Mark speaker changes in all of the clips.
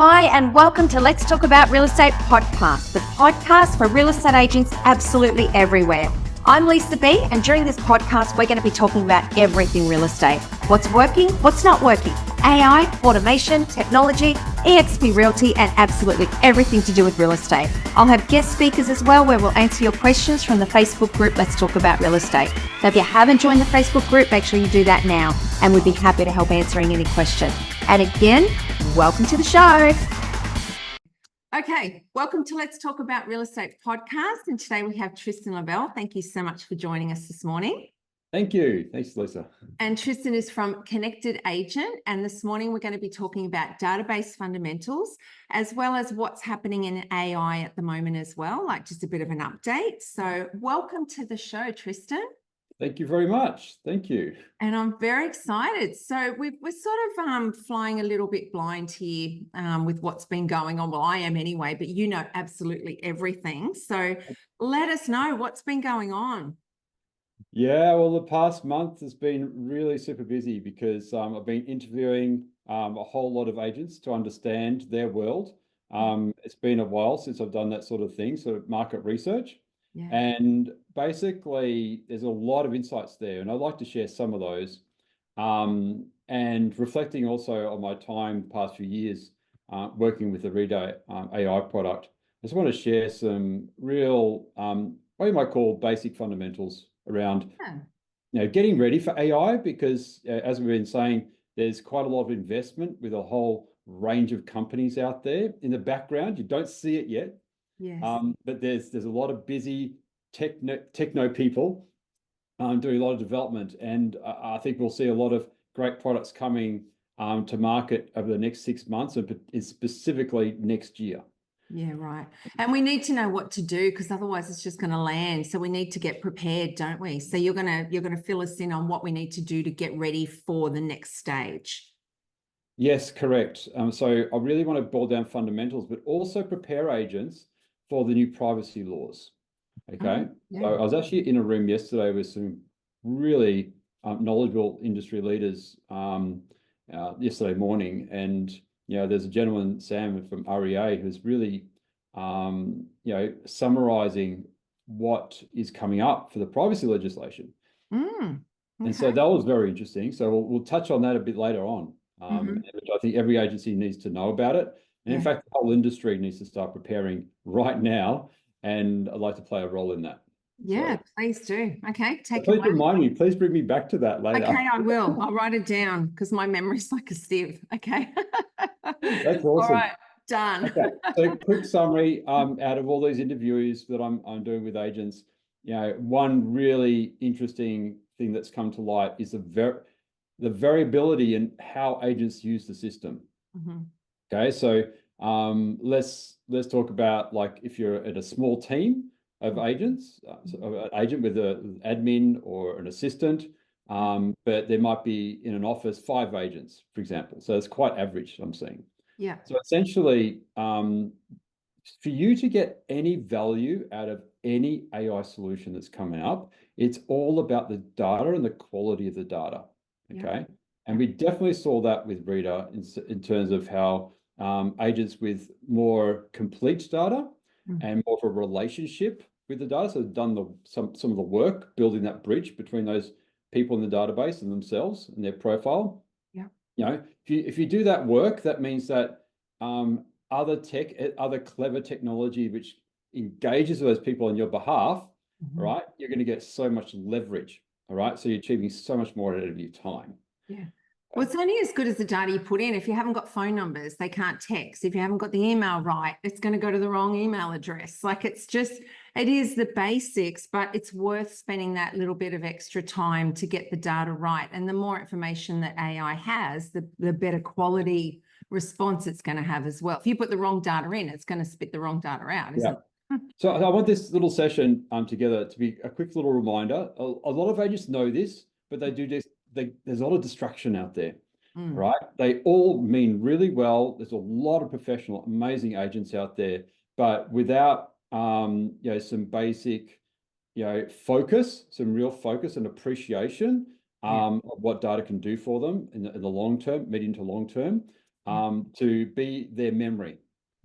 Speaker 1: Hi, and welcome to Let's Talk About Real Estate podcast, the podcast for real estate agents absolutely everywhere. I'm Lisa B, and during this podcast, we're going to be talking about everything real estate. What's working, what's not working, AI, automation, technology, EXP Realty, and absolutely everything to do with real estate. I'll have guest speakers as well, where we'll answer your questions from the Facebook group, Let's Talk About Real Estate. So if you haven't joined the Facebook group, make sure you do that now, and we'd be happy to help answering any question. And again, welcome to the show. Okay, welcome to Let's Talk About Real Estate podcast. And today we have Tristan Lovell. Thank you so much for joining us this morning.
Speaker 2: Thank you. Thanks, Lisa.
Speaker 1: And Tristan is from Connected Agent. And this morning we're going to be talking about database fundamentals, as well as what's happening in AI at the moment as well, like just a bit of an update. So welcome to the show, Tristan.
Speaker 2: Thank you very much. Thank you.
Speaker 1: And I'm very excited. So we're sort of flying a little bit blind here with what's been going on. Well, I am anyway, but you know absolutely everything. So let us know what's been going on.
Speaker 2: Yeah, well, the past month has been really super busy because I've been interviewing a whole lot of agents to understand their world. It's been a while since I've done that sort of thing, sort of market research. Yeah. And basically, there's a lot of insights there, and I'd like to share some of those. And reflecting also on my time the past few years working with the Reader AI product, I just want to share some real, what you might call basic fundamentals around, getting ready for AI, because as we've been saying, there's quite a lot of investment with a whole range of companies out there in the background. You don't see it yet. Yes. But there's a lot of busy techno people doing a lot of development, and I think we'll see a lot of great products coming to market over the next 6 months, and specifically next year.
Speaker 1: Yeah, right. And we need to know what to do, because otherwise it's just going to land. So we need to get prepared, don't we? So you're gonna fill us in on what we need to do to get ready for the next stage.
Speaker 2: Yes, correct. So I really want to boil down fundamentals, but also prepare agents for the new privacy laws. Okay. Yeah. So I was actually in a room yesterday with some really knowledgeable industry leaders yesterday morning, and there's a gentleman, Sam from REA, who's really summarizing what is coming up for the privacy legislation. Okay. And so that was very interesting. So we'll touch on that a bit later on. Which I think every agency needs to know about it. And in fact, the whole industry needs to start preparing right now. And I'd like to play a role in that.
Speaker 1: Yeah, so, please do. Okay,
Speaker 2: please remind me. Please bring me back to that later.
Speaker 1: Okay, I will. I'll write it down because my memory's like a sieve. Okay.
Speaker 2: That's awesome.
Speaker 1: All right, done.
Speaker 2: Okay, so quick summary out of all these interviews that I'm doing with agents. One really interesting thing that's come to light is the variability in how agents use the system. Okay, so let's talk about, like, if you're at a small team of agents, an agent with an admin or an assistant, but there might be in an office 5 agents, for example. So it's quite average, I'm seeing. Yeah. So essentially, for you to get any value out of any AI solution that's coming up, it's all about the data and the quality of the data. Okay. Yeah. And we definitely saw that with Reader in terms of how agents with more complete data and more of a relationship with the data, so they've done some of the work building that bridge between those people in the database and themselves and their profile. Yeah. If you do that work, that means that other clever technology which engages with those people on your behalf, right, you're going to get so much leverage. All right. So you're achieving so much more out of your time. Yeah.
Speaker 1: Well, it's only as good as the data you put in. If you haven't got phone numbers, they can't text. If you haven't got the email right, it's going to go to the wrong email address. Like, it is the basics, but it's worth spending that little bit of extra time to get the data right. And the more information that AI has, the better quality response it's going to have as well. If you put the wrong data in, it's going to spit the wrong data out, isn't it?
Speaker 2: So I want this little session together to be a quick little reminder. A lot of agents know this, but they do this. There's a lot of distraction out there, right? They all mean really well. There's a lot of professional, amazing agents out there, but without some basic, focus, some real focus and appreciation of what data can do for them in the long term, medium to long term, to be their memory,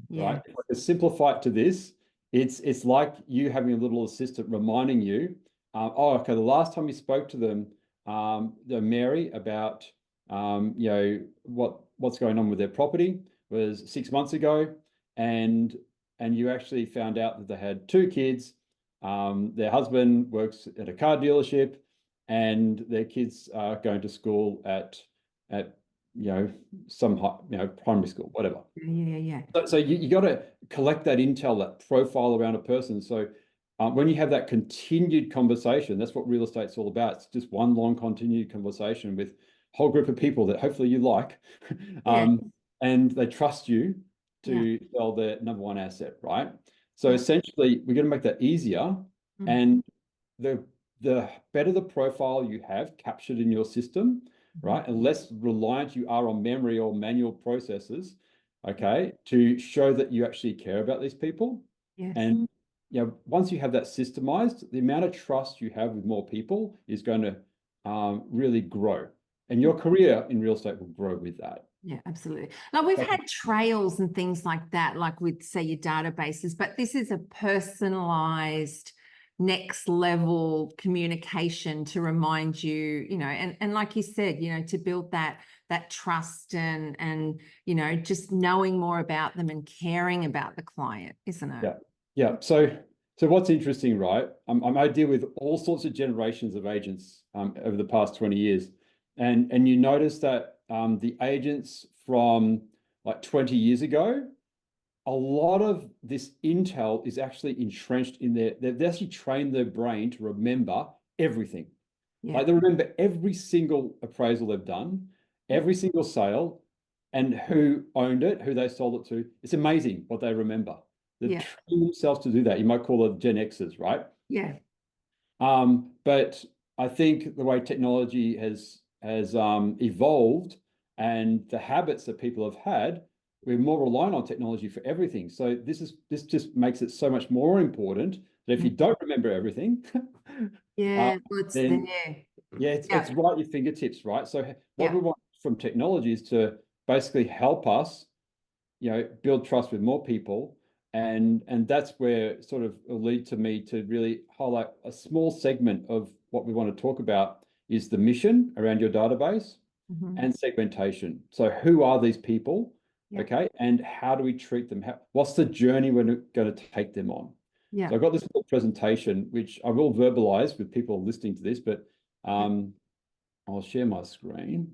Speaker 1: Yeah.
Speaker 2: right? If I could simplify it to this, it's like you having a little assistant reminding you, oh, okay, the last time you spoke to them, Mary, about what's going on with their property was 6 months ago, and you actually found out that they had 2 kids. Their husband works at a car dealership, and their kids are going to school at some primary school, whatever.
Speaker 1: Yeah.
Speaker 2: So you got to collect that intel, that profile around a person. So when you have that continued conversation, that's what real estate's all about. It's just one long continued conversation with a whole group of people that hopefully you like, and they trust you to sell their number one asset, right? So essentially, we're going to make that easier, and the better the profile you have captured in your system, right, and less reliant you are on memory or manual processes, okay, to show that you actually care about these people. And once you have that systemized, the amount of trust you have with more people is going to really grow, and your career in real estate will grow with that.
Speaker 1: Yeah, absolutely. Like we've had trails and things like that, like with, say, your databases, but this is a personalized next level communication to remind you, and like you said, to build that trust and just knowing more about them and caring about the client, isn't it?
Speaker 2: Yeah. So what's interesting, right? I deal with all sorts of generations of agents over the past 20 years. And you notice that the agents from like 20 years ago, a lot of this intel is actually entrenched in they've actually trained their brain to remember everything. Like they remember every single appraisal they've done, every single sale, and who owned it, who they sold it to. It's amazing what they remember. They've trained themselves to do that. You might call it Gen Xers, right?
Speaker 1: Yeah.
Speaker 2: But I think the way technology has evolved and the habits that people have had, we're more reliant on technology for everything. So this just makes it so much more important that if you don't remember everything,
Speaker 1: it's
Speaker 2: then
Speaker 1: there.
Speaker 2: it's right at your fingertips, right? So what we want from technology is to basically help us, build trust with more people. And that's where sort of it'll lead to me to really highlight a small segment of what we want to talk about is the mission around your database and segmentation. So who are these people? Okay. And how do we treat them? What's the journey we're going to take them on? So I've got this little presentation, which I will verbalize with people listening to this, but I'll share my screen.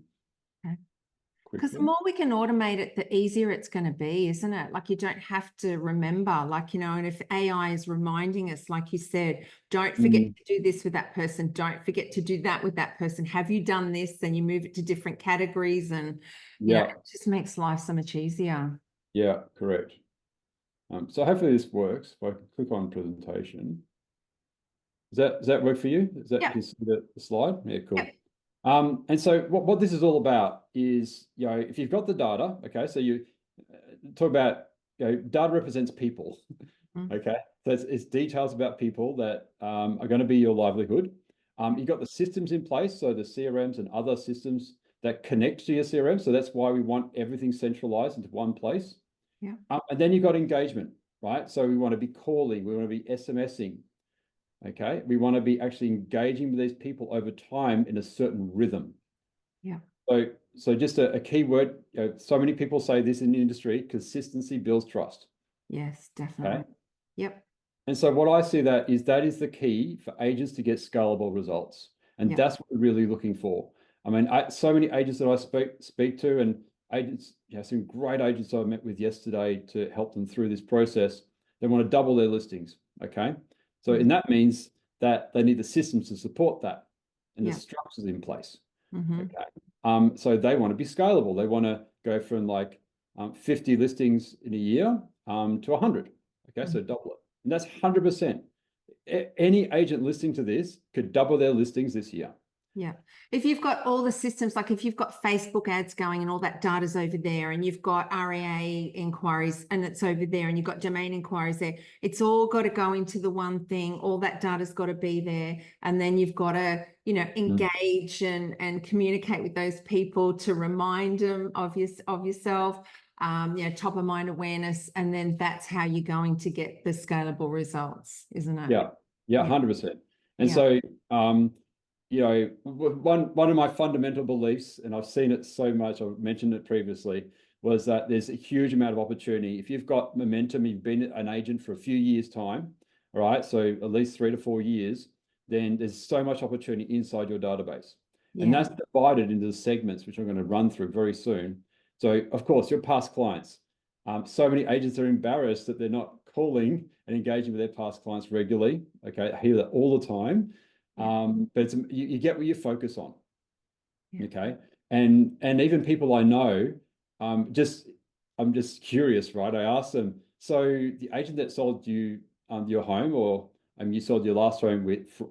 Speaker 1: Because the more we can automate it, the easier it's going to be, isn't it? Like you don't have to remember, and if AI is reminding us, like you said, don't forget to do this with that person. Don't forget to do that with that person. Have you done this? Then you move it to different categories and it just makes life so much easier.
Speaker 2: Yeah, correct. So hopefully this works. If I can click on presentation. Does that work for you? Can you see the slide? Yeah, cool.
Speaker 1: Yep.
Speaker 2: And so what this is all about is, if you've got the data, okay, so you talk about, data represents people, okay? So it's details about people that are going to be your livelihood. You've got the systems in place, so the CRMs and other systems that connect to your CRM. So that's why we want everything centralized into one place.
Speaker 1: Yeah.
Speaker 2: And then you've got engagement, right? So we want to be calling, we want to be SMSing. Okay, we want to be actually engaging with these people over time in a certain rhythm.
Speaker 1: Yeah.
Speaker 2: So just a key word. So many people say this in the industry: consistency builds trust.
Speaker 1: Yes, definitely.
Speaker 2: Okay?
Speaker 1: Yep.
Speaker 2: And so what I see that is the key for agents to get scalable results, and that's what we're really looking for. I mean, so many agents that I speak to, and agents, some great agents I met with yesterday to help them through this process. They want to double their listings. Okay. So, and that means that they need the systems to support that and the structures in place. Okay. So they want to be scalable. They want to go from 50 listings in a year to 100. Okay. So double it. And that's 100%. Any agent listening to this could double their listings this year.
Speaker 3: Yeah. If you've got all the systems, like if you've got Facebook ads going and all that data's over there, and you've got REA inquiries and it's over there, and you've got domain inquiries there, it's all got to go into the one thing. All that data's got to be there. And then you've got to, engage and communicate with those people to remind them of yourself, top of mind awareness. And then that's how you're going to get the scalable results, isn't it?
Speaker 2: Yeah, 100%. And so, one of my fundamental beliefs, and I've seen it so much, I've mentioned it previously, was that there's a huge amount of opportunity. If you've got momentum, you've been an agent for a few years' time, all right, so at least 3 to 4 years, then there's so much opportunity inside your database. And that's divided into the segments, which I'm going to run through very soon. So, of course, your past clients. So many agents are embarrassed that they're not calling and engaging with their past clients regularly. Okay, I hear that all the time. But you get what you focus on. Okay, and even people I know, I'm just curious, right? I asked them, so the agent that sold you your home, or you sold your last home with,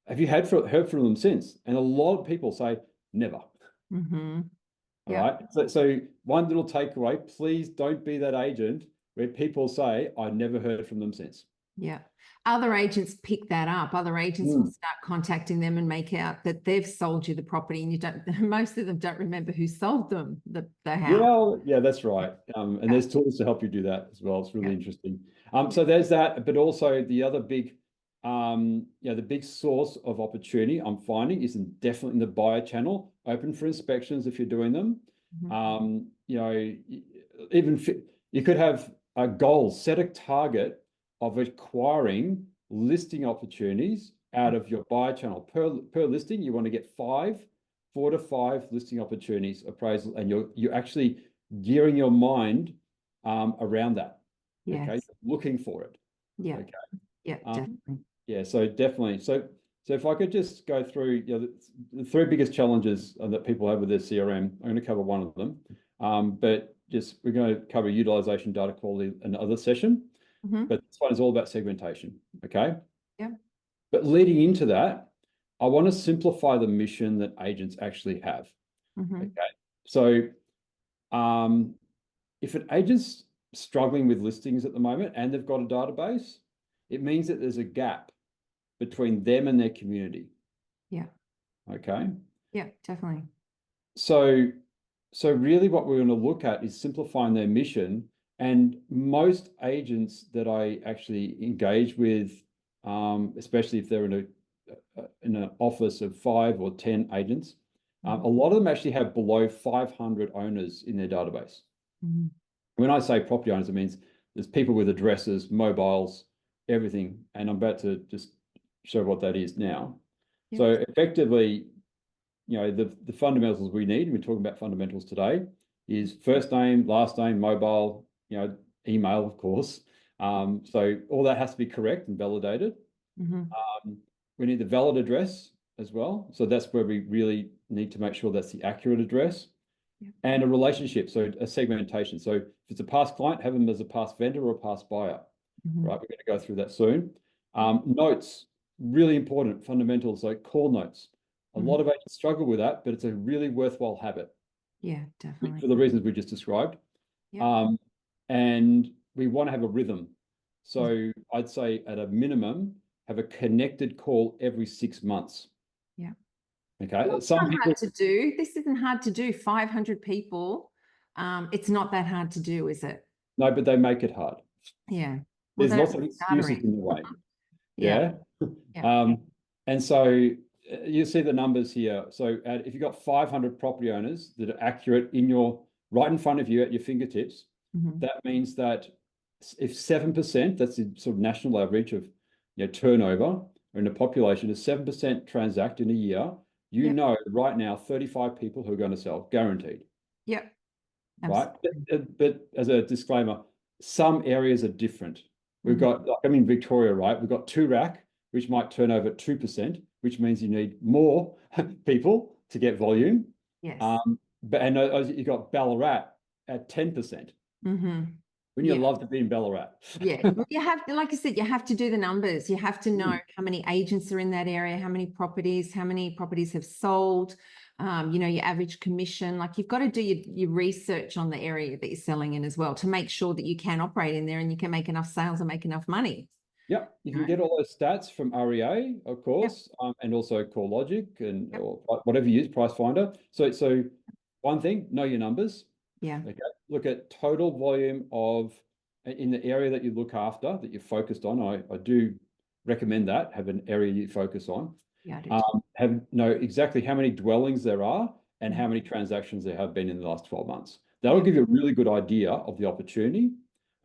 Speaker 2: have you heard from them since? And a lot of people say never. All right. So one little takeaway: please don't be that agent where people say, I never heard from them since.
Speaker 3: Yeah. Other agents pick that up. Other agents will start contacting them and make out that they've sold you the property, and most of them don't remember who sold them the house.
Speaker 2: Yeah, that's right. And there's tools to help you do that as well. It's really interesting. So there's that, but also the other big, the big source of opportunity I'm finding is definitely in the buyer channel, open for inspections if you're doing them. Even you could have a goal, set a target of acquiring listing opportunities out of your buyer channel. Per listing, you want to get 4 to 5 listing opportunities appraisal, and you're actually gearing your mind around that. Okay, looking for it.
Speaker 3: Definitely.
Speaker 2: So definitely. So if I could just go through the 3 biggest challenges that people have with their CRM. I'm going to cover one of them, but we're going to cover utilization, data quality, another session. But this one is all about segmentation. Okay.
Speaker 3: Yeah.
Speaker 2: But leading into that, I want to simplify the mission that agents actually have. Okay. So if an agent's struggling with listings at the moment and they've got a database, it means that there's a gap between them and their community.
Speaker 3: Yeah.
Speaker 2: Okay.
Speaker 3: Yeah, definitely.
Speaker 2: So really what we're going to look at is simplifying their mission. And most agents that I actually engage with, especially if they're in an office of 5 or 10 agents, a lot of them actually have below 500 owners in their database. When I say property owners, it means there's people with addresses, mobiles, everything. And I'm about to just show what that is now. So effectively, the fundamentals we need, and we're talking about fundamentals today, is first name, last name, mobile, email, of course. So all that has to be correct and validated. We need the valid address as well. So that's where we really need to make sure that's the accurate address. And a relationship, so a segmentation. So if it's a past client, have them as a past vendor or a past buyer. Right, we're going to go through that soon. Notes, really important, fundamentals, like call notes. A lot of agents struggle with that, but it's a really worthwhile habit.
Speaker 3: Yeah, definitely.
Speaker 2: For the reasons we just described. And we want to have a rhythm. So I'd say at a minimum, have a connected call every 6 months.
Speaker 3: Yeah.
Speaker 2: Okay.
Speaker 3: It's not hard to do. This isn't hard to do. 500 people. It's not that hard to do, is it?
Speaker 2: No, but they make it hard.
Speaker 3: Yeah.
Speaker 2: There's lots of excuses in the way. And so you see the numbers here. So if you've got 500 property owners that are accurate right in front of you at your fingertips, that means that if 7%, that's the sort of national average of turnover in the population, is 7% transact in a year, know right now 35 people who are going to sell, guaranteed.
Speaker 3: Yep.
Speaker 2: Right. But as a disclaimer, some areas are different. We've got, like I'm in Victoria, right? We've got Toorak, which might turn over 2%, which means you need more people to get volume.
Speaker 3: Yes.
Speaker 2: But you've got Ballarat at 10%. Wouldn't you
Speaker 3: Yeah.
Speaker 2: love to be in Ballarat?
Speaker 3: Yeah, well, you have, like I said, you have to do the numbers. You have to know how many agents are in that area, how many properties have sold, your average commission. Like you've got to do your research on the area that you're selling in as well to make sure that you can operate in there and you can make enough sales and make enough money.
Speaker 2: Yep, you can
Speaker 3: Right.
Speaker 2: get all those stats from REA, of course, and also CoreLogic and or whatever you use, Price Finder. So one thing, know your numbers.
Speaker 3: Yeah.
Speaker 2: Okay. Look at total volume of in the area that you look after, that you're focused on. I do recommend that, have an area you focus on.
Speaker 3: Yeah, I do
Speaker 2: Know exactly how many dwellings there are and how many transactions there have been in the last 12 months. That'll give you a really good idea of the opportunity.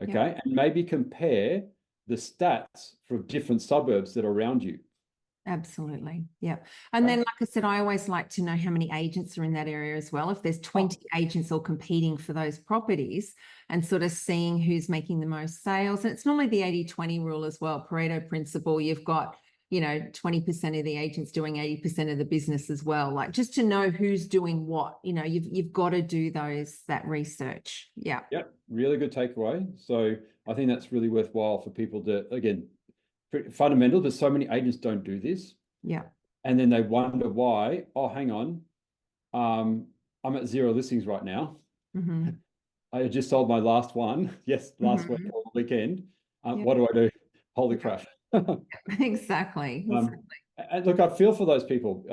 Speaker 2: Okay. And maybe compare the stats for different suburbs that are around you.
Speaker 3: Absolutely. Yeah. And then, like I said, I always like to know how many agents are in that area as well. If there's 20 agents all competing for those properties and sort of seeing who's making the most sales. And it's normally the 80-20 rule as well, Pareto principle. You've got, 20% of the agents doing 80% of the business as well. Like just to know who's doing what, you've got to do that research. Yeah.
Speaker 2: Yep. Really good takeaway. So I think that's really worthwhile for people to, again, fundamental, but so many agents don't do this.
Speaker 3: Yeah.
Speaker 2: And then they wonder why, oh, hang on. I'm at 0 listings right now. I just sold my last one. Yes, last week or weekend. What do I do? Holy crap.
Speaker 3: Exactly.
Speaker 2: And look, I feel for those people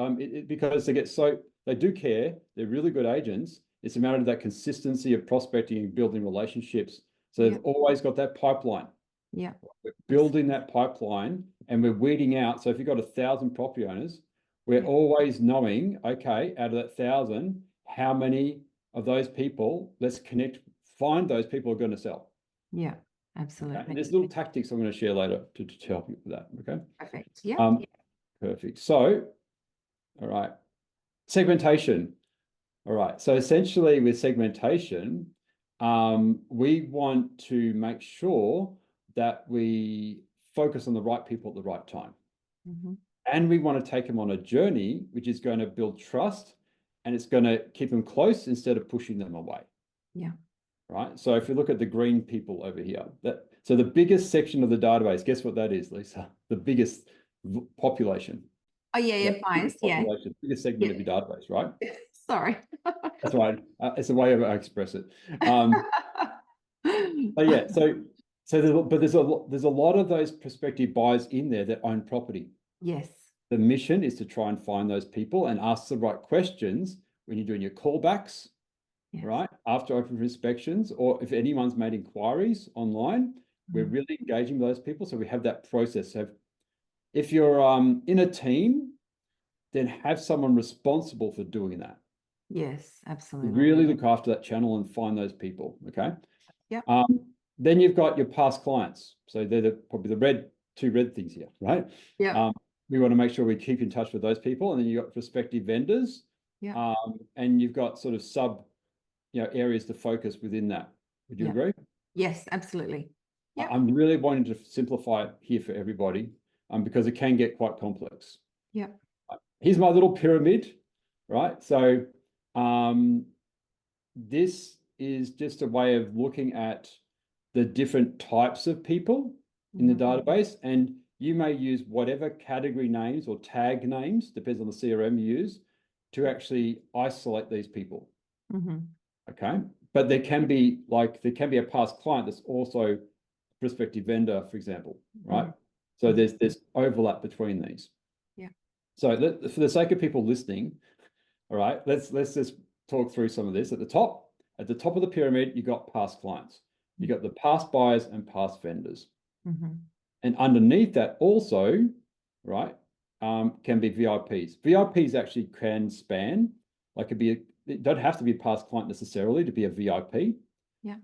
Speaker 2: because they do care. They're really good agents. It's a matter of that consistency of prospecting and building relationships. So they've always got that pipeline.
Speaker 3: Yeah.
Speaker 2: We're building that pipeline and we're weeding out. So if you've got 1,000 property owners, we're always knowing, okay, out of that 1,000, how many of those people, let's find those people who are going to sell.
Speaker 3: Yeah, absolutely.
Speaker 2: Okay? And there's little tactics I'm going to share later to help you with that. Okay.
Speaker 3: Perfect. Yeah.
Speaker 2: Perfect. So, all right. Segmentation. All right. So essentially with segmentation, we want to make sure that we focus on the right people at the right time. And we want to take them on a journey, which is going to build trust and it's going to keep them close instead of pushing them away.
Speaker 3: Yeah.
Speaker 2: Right. So if you look at the green people over here, so the biggest section of the database, guess what that is, Lisa? The biggest population.
Speaker 3: Oh, yeah, buyers. Yeah.
Speaker 2: Biggest segment of your database, right?
Speaker 3: Sorry.
Speaker 2: That's right. It's a way I express it. But yeah, there's a lot of those prospective buyers in there that own property.
Speaker 3: Yes.
Speaker 2: The mission is to try and find those people and ask the right questions when you're doing your callbacks, right? After open inspections, or if anyone's made inquiries online, we're really engaging those people. So we have that process. So if you're in a team, then have someone responsible for doing that.
Speaker 3: Yes, absolutely.
Speaker 2: Really look after that channel and find those people. Okay.
Speaker 3: Yeah.
Speaker 2: Then you've got your past clients. So they're probably the two red things here, right?
Speaker 3: Yeah.
Speaker 2: We want to make sure we keep in touch with those people. And then you've got prospective vendors.
Speaker 3: Yeah.
Speaker 2: And you've got sort of areas to focus within that. Would you agree?
Speaker 3: Yes, absolutely. Yeah.
Speaker 2: I'm really wanting to simplify it here for everybody because it can get quite complex.
Speaker 3: Yeah.
Speaker 2: Here's my little pyramid, right? So this is just a way of looking at the different types of people in the database, and you may use whatever category names or tag names, depends on the CRM you use, to actually isolate these people. Okay. But there can be a past client that's also a prospective vendor, for example, right? So there's overlap between these. Yeah. So for the sake of people listening, all right, let's just talk through some of this. At the top of the pyramid, you got past clients. You got the past buyers and past vendors. And underneath that also, right, can be VIPs. VIPs actually can span, it don't have to be a past client necessarily to be a VIP.
Speaker 3: Yeah.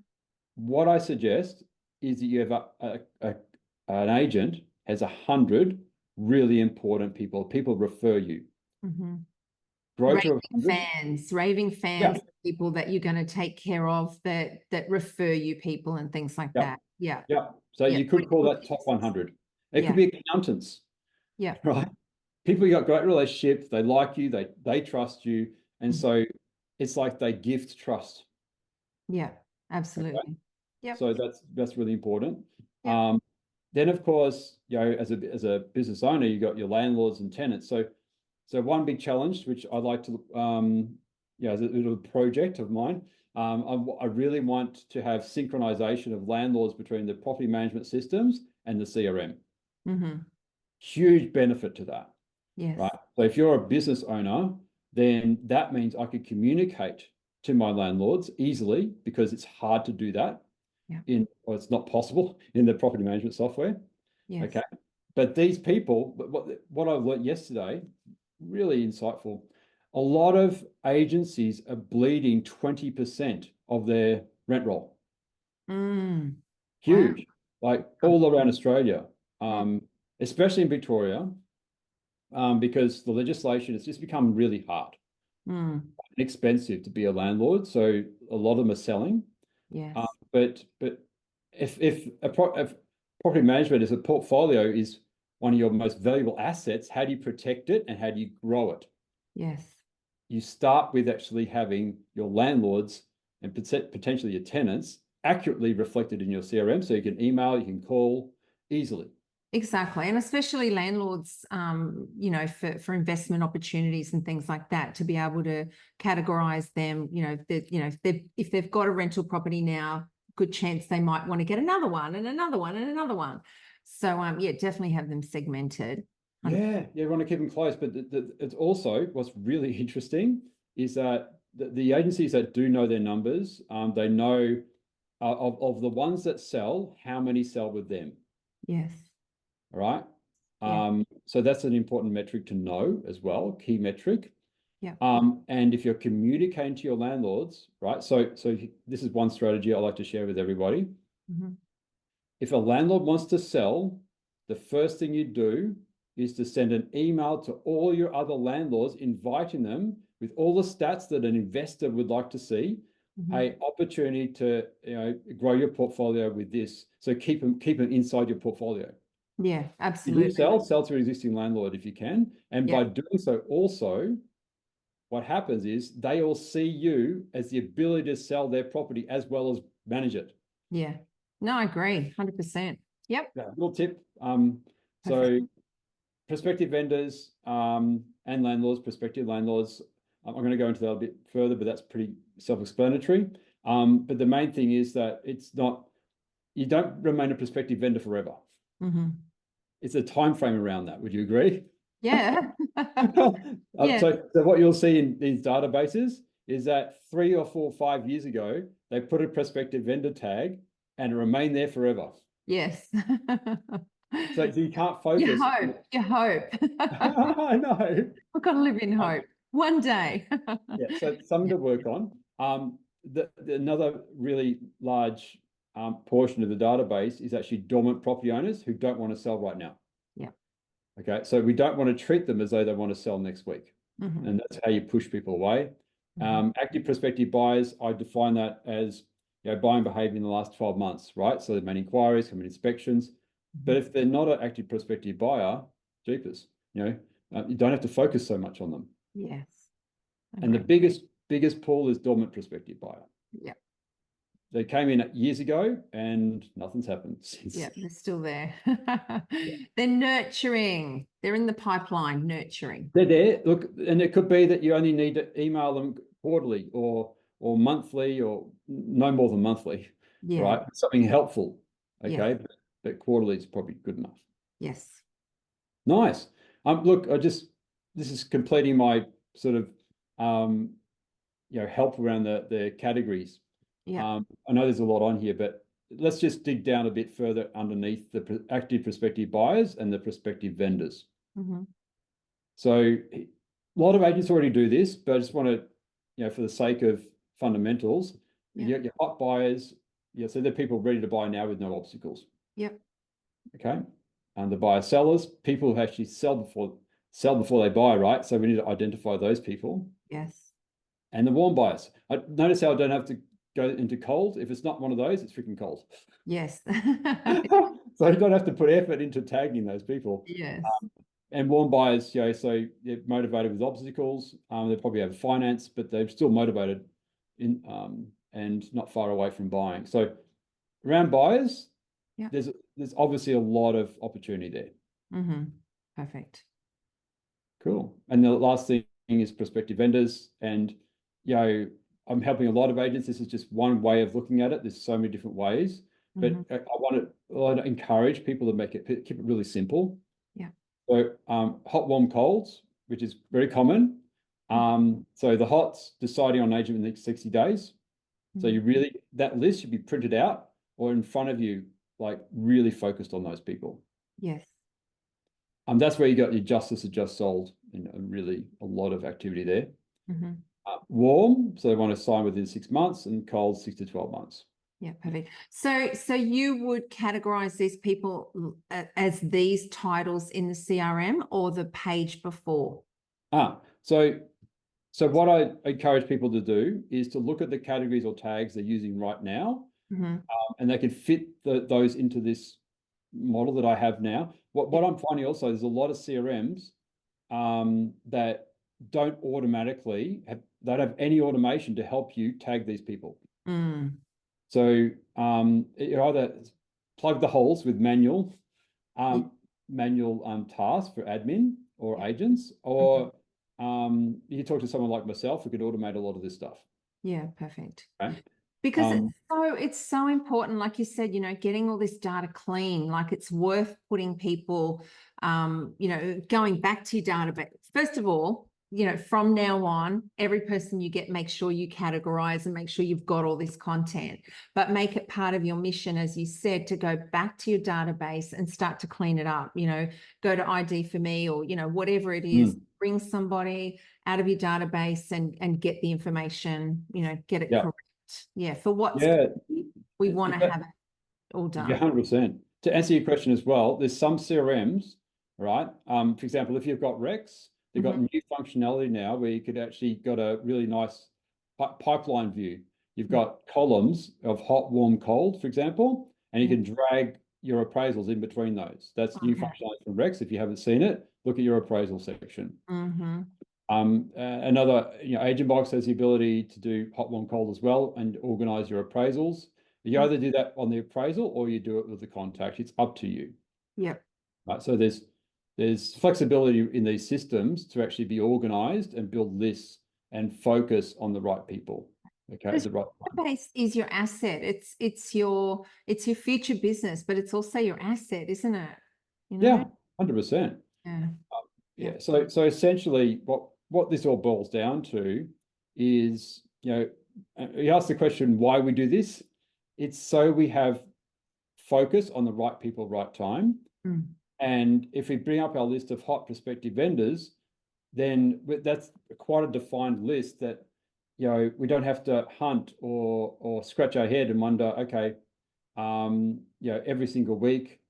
Speaker 3: What
Speaker 2: I suggest is that you have an agent has 100 really important people. People refer you.
Speaker 3: Raving fans, people that you're going to take care of that refer you people and things like that. Yeah.
Speaker 2: Yeah. So you could call that top 100. It could be accountants.
Speaker 3: Yeah.
Speaker 2: Right. People you got great relationships. They like you. They trust you. And so it's like they gift trust.
Speaker 3: Yeah, absolutely.
Speaker 2: Okay?
Speaker 3: Yep.
Speaker 2: So that's really important.
Speaker 3: Yep.
Speaker 2: Then of course, as a business owner, you got your landlords and tenants. So one big challenge, which I like to, as a little project of mine, I really want to have synchronization of landlords between the property management systems and the CRM.
Speaker 3: Mm-hmm.
Speaker 2: Huge benefit to that.
Speaker 3: Yes.
Speaker 2: Right. So if you're a business owner, then that means I could communicate to my landlords easily, because it's hard to do that or it's not possible in the property management software.
Speaker 3: Yes.
Speaker 2: Okay. But these people, what I learned yesterday, really insightful. A lot of agencies are bleeding 20% of their rent roll. Huge. Wow. Like all around Australia, especially in Victoria, because the legislation has just become really hard and expensive to be a landlord. So a lot of them are selling.
Speaker 3: Yes.
Speaker 2: But if property management as a portfolio is one of your most valuable assets, how do you protect it and how do you grow it?
Speaker 3: Yes.
Speaker 2: You start with actually having your landlords and potentially your tenants accurately reflected in your CRM, so you can email, you can call easily.
Speaker 3: Exactly. And especially landlords, for investment opportunities and things like that, to be able to categorize them, if they've got a rental property now, good chance they might want to get another one and another one and another one. So, definitely have them segmented.
Speaker 2: Yeah, you want to keep them close. But it's also, what's really interesting is that the agencies that do know their numbers, they know of the ones that sell, how many sell with them.
Speaker 3: Yes.
Speaker 2: All right.
Speaker 3: Yeah.
Speaker 2: So that's an important metric to know as well, key metric.
Speaker 3: Yeah.
Speaker 2: And if you're communicating to your landlords, right? So this is one strategy I like to share with everybody.
Speaker 3: Mm-hmm.
Speaker 2: If a landlord wants to sell, the first thing you do is to send an email to all your other landlords, inviting them with all the stats that an investor would like to see. An opportunity to grow your portfolio with this. So keep them inside your portfolio.
Speaker 3: Yeah, absolutely.
Speaker 2: You do sell to an existing landlord if you can. And by doing so, also, what happens is they all see you as the ability to sell their property as well as manage it.
Speaker 3: Yeah. No, I agree. 100%. Yep.
Speaker 2: Yeah, little tip. So prospective vendors and landlords, prospective landlords, I'm going to go into that a bit further, but that's pretty self-explanatory. But the main thing is that you don't remain a prospective vendor forever. It's a time frame around that. Would you agree?
Speaker 3: Yeah.
Speaker 2: Yeah. So what you'll see in these databases is that 3 or 4 or 5 years ago, they put a prospective vendor tag and it remained there forever.
Speaker 3: Yes.
Speaker 2: So you can't focus.
Speaker 3: You hope.
Speaker 2: I know.
Speaker 3: We've got to live in hope. One day.
Speaker 2: Yeah, so something to work on. Another really large portion of the database is actually dormant property owners who don't want to sell right now.
Speaker 3: Yeah.
Speaker 2: Okay, so we don't want to treat them as though they want to sell next week. And that's how you push people away. Active prospective buyers, I define that as buying behavior in the last 12 months, right? So they've made inquiries, come in inspections. But if they're not an active prospective buyer, jeepers, you don't have to focus so much on them.
Speaker 3: Yes.
Speaker 2: And the biggest pool is dormant prospective buyer.
Speaker 3: Yeah.
Speaker 2: They came in years ago and nothing's happened since.
Speaker 3: Yeah, they're still there. They're nurturing. They're in the pipeline, nurturing.
Speaker 2: They're there. Look, and it could be that you only need to email them quarterly or monthly or no more than monthly, right? Something helpful, okay? But quarterly is probably good enough.
Speaker 3: Yes.
Speaker 2: Nice. Look, this is completing my sort of help around the categories.
Speaker 3: Yeah.
Speaker 2: I know there's a lot on here, but let's just dig down a bit further underneath the active prospective buyers and the prospective vendors. So a lot of agents already do this, but I just want to, for the sake of fundamentals, your hot buyers, so they're people ready to buy now with no obstacles.
Speaker 3: Yep.
Speaker 2: Okay. And the buyer sellers, people who actually sell before they buy, right? So we need to identify those people.
Speaker 3: Yes.
Speaker 2: And the warm buyers. I notice how I don't have to go into cold. If it's not one of those, it's freaking cold.
Speaker 3: Yes.
Speaker 2: So you don't have to put effort into tagging those people.
Speaker 3: Yes.
Speaker 2: And warm buyers, so they're motivated with obstacles. They probably have finance, but they're still motivated and not far away from buying. So around buyers,
Speaker 3: Yeah.
Speaker 2: there's obviously a lot of opportunity there.
Speaker 3: Mm-hmm. Perfect.
Speaker 2: Cool. And the last thing is prospective vendors. And, I'm helping a lot of agents. This is just one way of looking at it. There's so many different ways, but I want to encourage people to keep it really simple.
Speaker 3: Yeah.
Speaker 2: So hot, warm, colds, which is very common. So the hot's deciding on an agent in the next 60 days. So that list should be printed out or in front of you, like really focused on those people.
Speaker 3: Yes.
Speaker 2: That's where you got your justice just sold, and really a lot of activity there. Warm, so they want to sign within 6 months, and cold 6 to 12 months.
Speaker 3: Yeah, perfect. So you would categorize these people as these titles in the CRM or the page before?
Speaker 2: So what I encourage people to do is to look at the categories or tags they're using right now, and they can fit those into this model that I have now. What I'm finding also, there's a lot of CRMs that don't automatically don't have any automation to help you tag these people. So you either plug the holes with manual tasks for admin or agents, or you can talk to someone like myself who could automate a lot of this stuff.
Speaker 3: Yeah, perfect.
Speaker 2: Okay.
Speaker 3: Because it's so important, like you said, getting all this data clean, like it's worth putting people, going back to your database. First of all, from now on, every person you get, make sure you categorize and make sure you've got all this content, but make it part of your mission, as you said, to go back to your database and start to clean it up. Go to ID for me, or, whatever it is, bring somebody out of your database and get the information, get it correct. Yeah, for what we want to have it all done.
Speaker 2: 100%. To answer your question as well, there's some CRMs, right? For example, if you've got Rex, they've got new functionality now where you could actually got a really nice pipeline view. You've got columns of hot, warm, cold, for example, and you can drag your appraisals in between those. That's new functionality from Rex. If you haven't seen it, look at your appraisal section. Another, Agent Box has the ability to do hot, warm, cold as well and organize your appraisals. You either do that on the appraisal or you do it with the contact. It's up to you.
Speaker 3: Yep.
Speaker 2: Right. So there's flexibility in these systems to actually be organized and build lists and focus on the right people. Okay. The right
Speaker 3: database is your asset. It's your future business, but it's also your asset, isn't it?
Speaker 2: Yeah, 100%. Yeah. So essentially what this all boils down to is, you ask the question why we do this. It's so we have focus on the right people, right time. And if we bring up our list of hot prospective vendors, then that's quite a defined list that, we don't have to hunt or scratch our head and wonder, okay, every single week,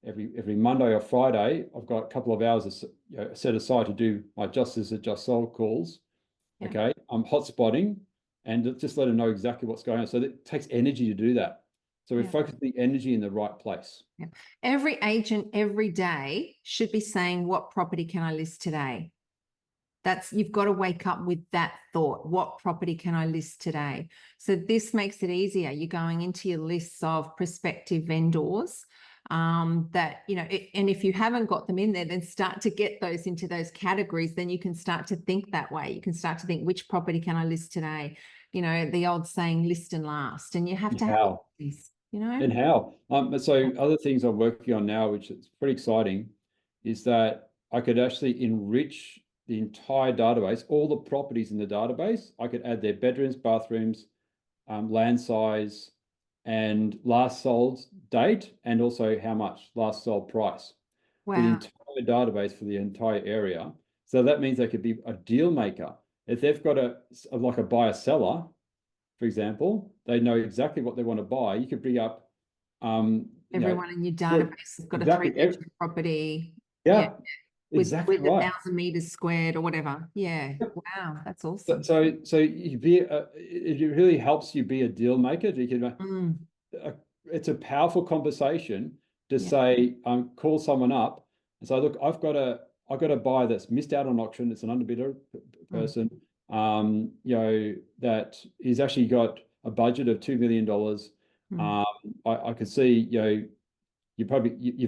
Speaker 2: every Monday or Friday, I've got a couple of hours set aside to do my just sold calls. Okay. I'm hot spotting and just let them know exactly what's going on. So it takes energy to do that. So we focus the energy in the right place.
Speaker 3: Every agent every day should be saying, what property can I list today? You've got to wake up with that thought. What property can I list today? So this makes it easier. You're going into your lists of prospective vendors that, and if you haven't got them in there, then start to get those into those categories. Then you can start to think that way. You can start to think, which property can I list today? The old saying, list and last, and you have to have this,
Speaker 2: And how? So other things I'm working on now, which is pretty exciting, is that I could actually enrich the entire database, all the properties in the database. I could add their bedrooms, bathrooms, land size, and last sold date, and also how much last sold price. For the entire database for the entire area. So that means they could be a deal maker. If they've got a buyer seller, for example, they know exactly what they want to buy. You could bring up
Speaker 3: everyone in your database has got a 3-bedroom property. With 1,000 meters squared or whatever. Yeah. Wow, that's awesome.
Speaker 2: So it really helps you be a deal maker. You can, it's a powerful conversation to say, call someone up and say, look, I've got a buyer that's missed out on auction. It's an underbidder person, that is actually got a budget of $2 million.
Speaker 3: Mm.
Speaker 2: I could see, you've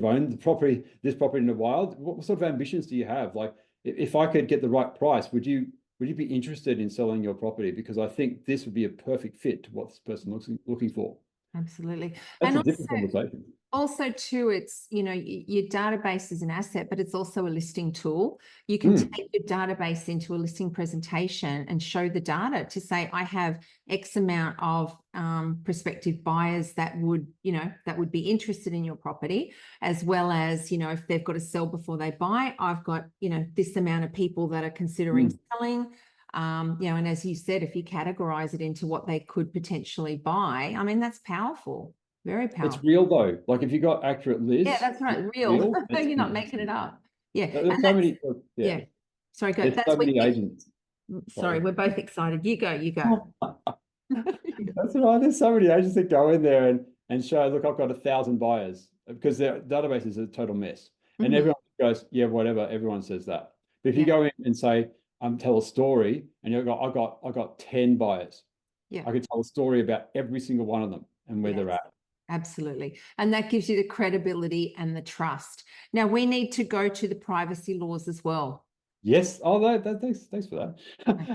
Speaker 2: owned this property in a while. What sort of ambitions do you have? Like, if I could get the right price, would you be interested in selling your property? Because I think this would be a perfect fit to what this person looking for.
Speaker 3: Absolutely.
Speaker 2: That's
Speaker 3: And
Speaker 2: a different conversation.
Speaker 3: also too, it's, your database is an asset, but it's also a listing tool. You can take your database into a listing presentation and show the data to say, I have X amount of prospective buyers that would be interested in your property, as well as, if they've got to sell before they buy, I've got, this amount of people that are considering selling. And as you said, if you categorize it into what they could potentially buy, I mean, that's powerful. Very powerful.
Speaker 2: It's real though. Like, if you got accurate lists.
Speaker 3: Yeah, that's right. Real. You're not making it up. Yeah.
Speaker 2: There's so many.
Speaker 3: Yeah. Sorry, go.
Speaker 2: There's
Speaker 3: That's
Speaker 2: so many agents.
Speaker 3: Sorry, we're both excited. You go. You go.
Speaker 2: That's right. There's so many agents that go in there and show, look, I've got 1,000 buyers, because their database is a total mess. And everyone goes, yeah, whatever. Everyone says that. But if you go in and say, tell a story, and I got 10 buyers.
Speaker 3: Yeah.
Speaker 2: I could tell a story about every single one of them and where they're at.
Speaker 3: Absolutely. And that gives you the credibility and the trust. Now we need to go to the privacy laws as well.
Speaker 2: Yes. Oh, thanks for that.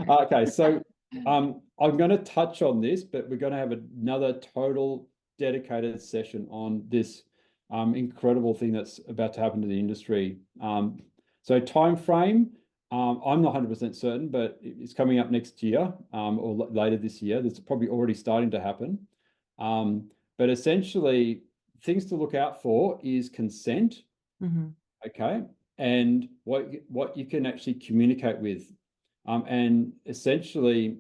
Speaker 2: Okay. So I'm going to touch on this, but we're going to have another total dedicated session on this incredible thing that's about to happen to the industry. So time frame, I'm not 100% certain, but it's coming up next year or later this year. That's probably already starting to happen. But essentially, things to look out for is consent, okay, and what you can actually communicate with. And essentially,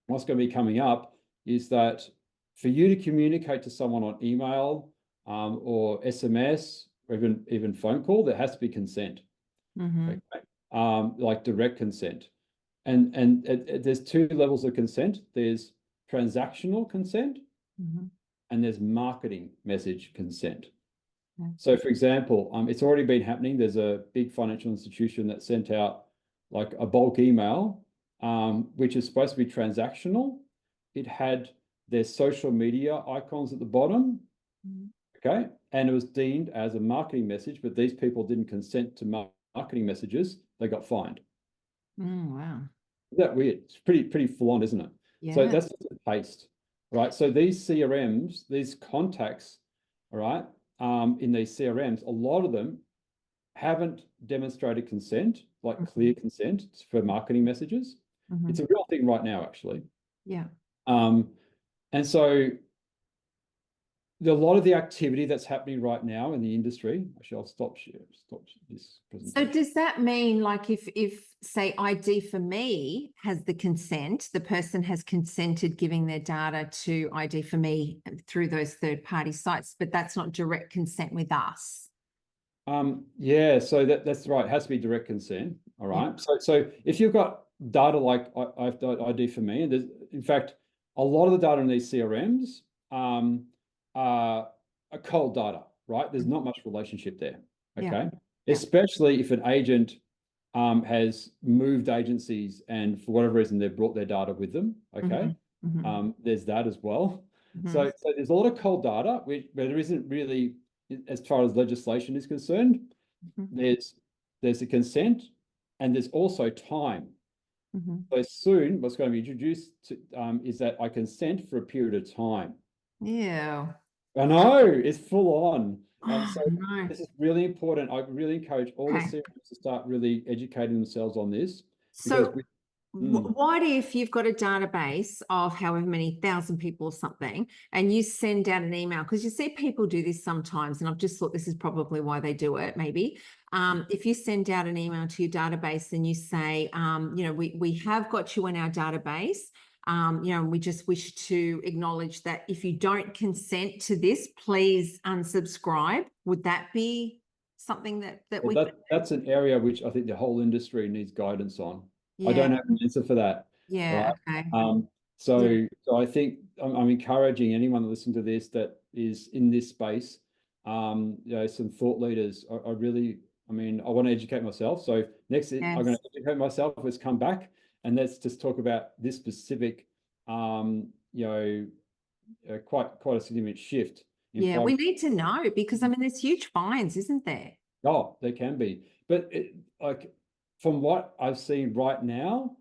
Speaker 2: what's going to be coming up is that for you to communicate to someone on email or SMS or even phone call, there has to be consent, okay? Like direct consent. And there's two levels of consent. There's transactional consent, and there's marketing message consent. So for example, it's already been happening. There's a big financial institution that sent out like a bulk email, which is supposed to be transactional. It had their social media icons at the bottom, okay? And it was deemed as a marketing message, but these people didn't consent to marketing messages. They got fined.
Speaker 3: Wow.
Speaker 2: Isn't that weird? It's pretty full on, isn't it?
Speaker 3: Yeah.
Speaker 2: So that's just a taste. Right. So these CRMs, these contacts, all right, in these CRMs, a lot of them haven't demonstrated consent, like clear consent for marketing messages. It's a real thing right now, actually.
Speaker 3: Yeah.
Speaker 2: And so a lot of the activity that's happening right now in the industry, actually, I'll stop this presentation.
Speaker 3: So does that mean, like, if say ID for me has the consent, the person has consented giving their data to ID for me through those third-party sites, but that's not direct consent with us?
Speaker 2: Yeah, so that's right. It has to be direct consent. All right. So if you've got data like I've got ID for me, and there's, in fact, a lot of the data in these CRMs are cold data, right? There's not much relationship there. Okay. Especially if an agent has moved agencies and for whatever reason they've brought their data with them. Okay. There's that as well. So there's a lot of cold data, but there isn't really, as far as legislation is concerned, there's a consent and there's also time. So soon what's going to be introduced is that I consent for a period of time.
Speaker 3: Yeah.
Speaker 2: I know, it's full on. So this is really important. I really encourage all the CRMs to start really educating themselves on this.
Speaker 3: So what if you've got a database of however many thousand people or something, and you send out an email? Because you see people do this sometimes, and I've just thought this is probably why they do it, maybe. If you send out an email to your database and you say, we have got you in our database, we just wish to acknowledge that if you don't consent to this, please unsubscribe. Would that be something that
Speaker 2: that's an area which I think the whole industry needs guidance on. I don't have an answer for that.
Speaker 3: Yeah.
Speaker 2: Right?
Speaker 3: Okay.
Speaker 2: So I think I'm encouraging anyone listening to this that is in this space, some thought leaders are really, I want to educate myself. So next, I'm going to educate myself. Let's come back and let's just talk about this specific, quite a significant shift.
Speaker 3: Yeah, we need to know, because I mean, there's huge fines, isn't there?
Speaker 2: Oh, there can be, but like from what I've seen right now,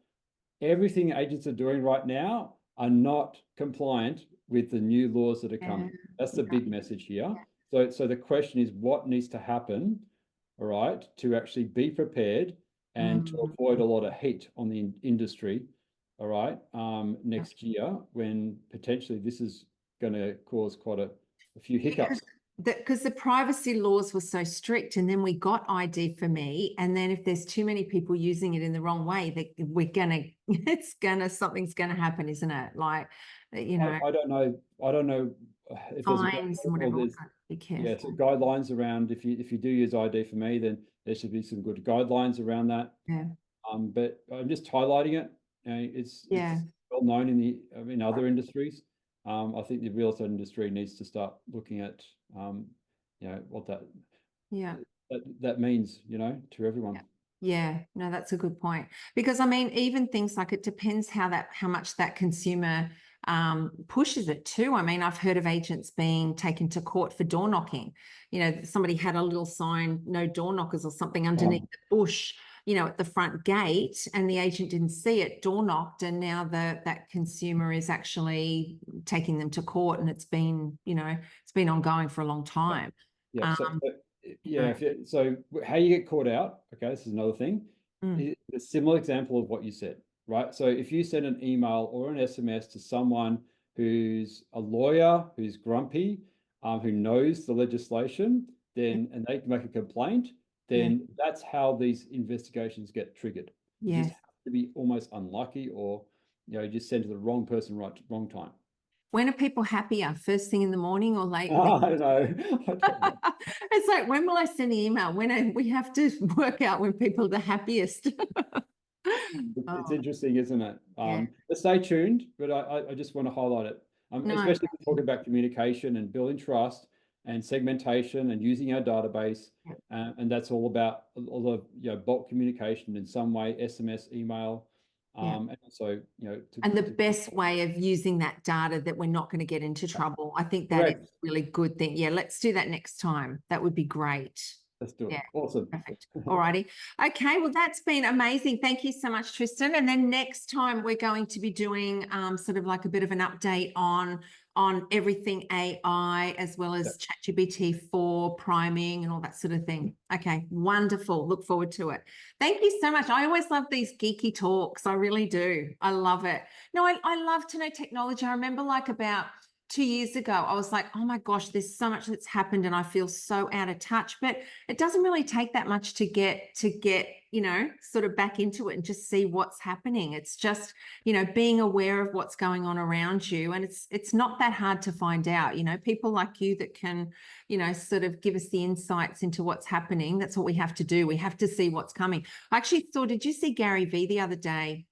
Speaker 2: everything agents are doing right now are not compliant with the new laws that are coming. That's the big message here. So the question is, what needs to happen, all right, to actually be prepared and to avoid a lot of heat on the industry, all right, next year, when potentially this is going to cause quite a few hiccups.
Speaker 3: Because the privacy laws were so strict, and then we got ID for me, and then if there's too many people using it in the wrong way, something's gonna happen, isn't it? Like, you know,
Speaker 2: I don't know if
Speaker 3: fines and whatever. Be careful.
Speaker 2: Yeah, so guidelines around, if you do use ID for me, then there should be some good guidelines around that.
Speaker 3: Yeah.
Speaker 2: But I'm just highlighting it. It's well known in other industries. I think the real estate industry needs to start looking at what that means, to everyone.
Speaker 3: Yeah, no, that's a good point. Because I mean, even things like, it depends how much that consumer pushes it too. I mean, I've heard of agents being taken to court for door knocking. Somebody had a little sign, no door knockers or something underneath the bush, at the front gate, and the agent didn't see it, door knocked, and now that consumer is actually taking them to court, and it's been ongoing for a long time.
Speaker 2: Yeah. So how you get caught out, okay, this is another thing. A similar example of what you said, right? So if you send an email or an SMS to someone who's a lawyer, who's grumpy, who knows the legislation, and they make a complaint, then that's how these investigations get triggered. You just have to be almost unlucky, or you just send to the wrong person, wrong time.
Speaker 3: When are people happier? First thing in the morning or late?
Speaker 2: I don't know.
Speaker 3: It's like, when will I send the email? We have to work out when people are the happiest.
Speaker 2: It's interesting, isn't it? But stay tuned. But I just want to highlight it, especially if we're talking about communication and building trust and segmentation and using our database, and that's all about all the bulk communication in some way, SMS, email. And also,
Speaker 3: the best way of using that data, that we're not going to get into trouble. I think that is a really good thing. Yeah, let's do that next time. That would be great.
Speaker 2: Let's do it. Yeah. Awesome.
Speaker 3: Perfect. All righty. Okay, well, that's been amazing. Thank you so much, Tristan. And then next time we're going to be doing sort of like a bit of an update on everything AI, as well as ChatGPT-4 priming and all that sort of thing. Okay, wonderful. Look forward to it. Thank you so much. I always love these geeky talks. I really do. I love it. No, I love to know technology. I remember like about 2 years ago, I was like, oh my gosh, there's so much that's happened and I feel so out of touch. But it doesn't really take that much to get sort of back into it and just see what's happening. It's just, being aware of what's going on around you. And it's not that hard to find out, people like you that can, sort of give us the insights into what's happening. That's what we have to do. We have to see what's coming. I actually saw, did you see Gary Vee the other day?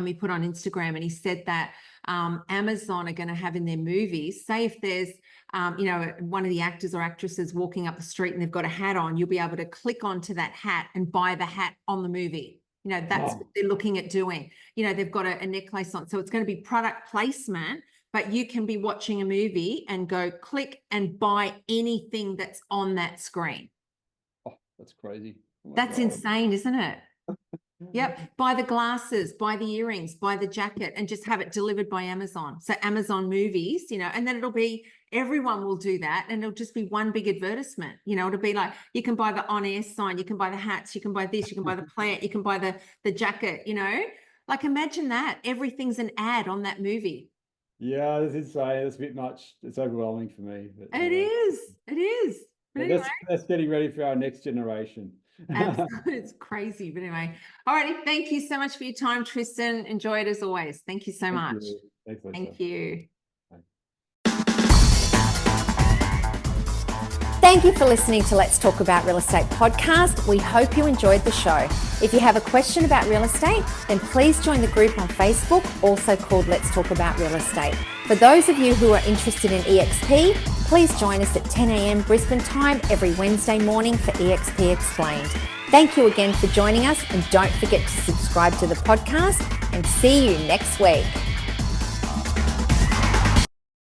Speaker 3: He put on Instagram, and he said that Amazon are going to have in their movies, say if there's, one of the actors or actresses walking up the street and they've got a hat on, you'll be able to click onto that hat and buy the hat on the movie. That's what they're looking at doing. They've got a necklace on. So it's going to be product placement, but you can be watching a movie and go click and buy anything that's on that screen.
Speaker 2: Oh, that's crazy. Oh
Speaker 3: that's insane, isn't it? Yep. Buy the glasses, buy the earrings, buy the jacket, and just have it delivered by Amazon. So Amazon movies, and then it'll be, everyone will do that, and it'll just be one big advertisement. It'll be like, you can buy the on-air sign, you can buy the hats, you can buy this, you can buy the plant, you can buy the jacket, like imagine that. Everything's an ad on that movie.
Speaker 2: Yeah, this is insane. It's a bit much. It's overwhelming for me. But,
Speaker 3: it is. But
Speaker 2: anyway. That's getting ready for our next generation.
Speaker 3: Absolutely. It's crazy. But anyway, all righty. Thank you so much for your time, Tristan. Enjoy it as always. Thank you so much.
Speaker 2: Thanks, Lisa.
Speaker 3: Thank you.
Speaker 1: Thank you for listening to Let's Talk About Real Estate podcast. We hope you enjoyed the show. If you have a question about real estate, then please join the group on Facebook, also called Let's Talk About Real Estate. For those of you who are interested in EXP, please join us at 10 a.m. Brisbane time every Wednesday morning for EXP Explained. Thank you again for joining us, and don't forget to subscribe to the podcast, and see you next week.